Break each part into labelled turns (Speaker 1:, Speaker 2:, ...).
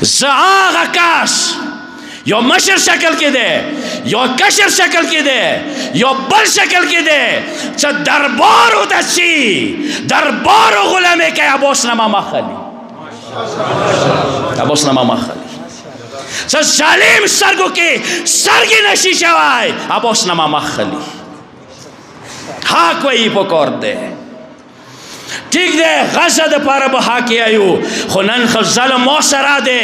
Speaker 1: زآغا کاس یو مشر شکل کی دے یو کشر شکل کی دے یو بل شکل کی دے چا دربارو دسی دربارو غلامی که ابوس نما مخلی ابوس نما مخلی چا ظالم سرگو کی سرگی نشی شوائی ابوس نما مخلی حاک وی پکور دے ٹھیک دے غزہ دا پارا بہا کی آئیو خونن خل ظلم موسرا دے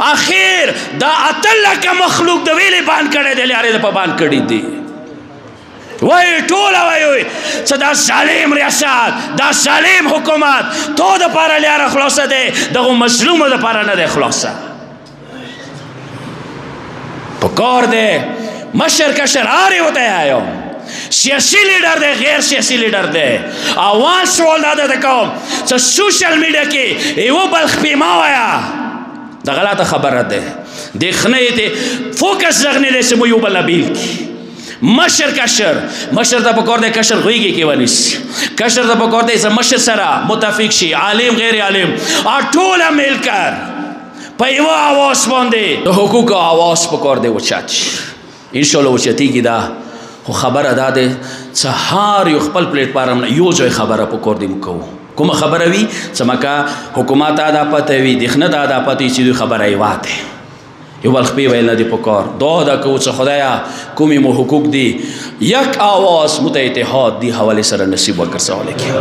Speaker 1: آخیر دا اتلہ کا مخلوق دا ویلی بان کردے دے لیارے دا پا بان کردی دی وی ٹولا وی ہوئی چا دا ظالم ریاست دا ظالم حکومت تو دا پارا لیارا خلاصہ دے دا غو مظلوم دا پارا ندے خلاصہ پکور دے مشر کشر آرے ہوتا ہے آئیو سیاسی لیڈر دے غیر سیاسی لیڈر دے آوان سوال دادا دکاؤں چا سوشل میڈیا کی ایو بلخ پیما آیا دا غلط خبر دے دیکھنے تے فوکس زغنے دے سے میو بلابیل کی مشر کشر دا پکور دے کشر غوی گی کی ونیس کشر دا پکور دے مشر سرا متفق شی عالم غیر عالم آٹولا مل کر پیو آواز باندے تو حقوق آواز پکور دے وچاچ انشاءاللہ وچاتی کی دا خو خبر ادا دے سهار یو خپل پلیټ پارم یو ځای خبره پکور دې مکو کومه خبره وي چې مکه حکومت ادا پته وي دښنه ادا پته چې دوی خبره ای واته یو بل خپې ویل نه دی پکور دوه دا کو چې خدایا کومې مو حقوق دي یک آواز مت اتحاد دی حواله سره نصیب وکړ سوال کی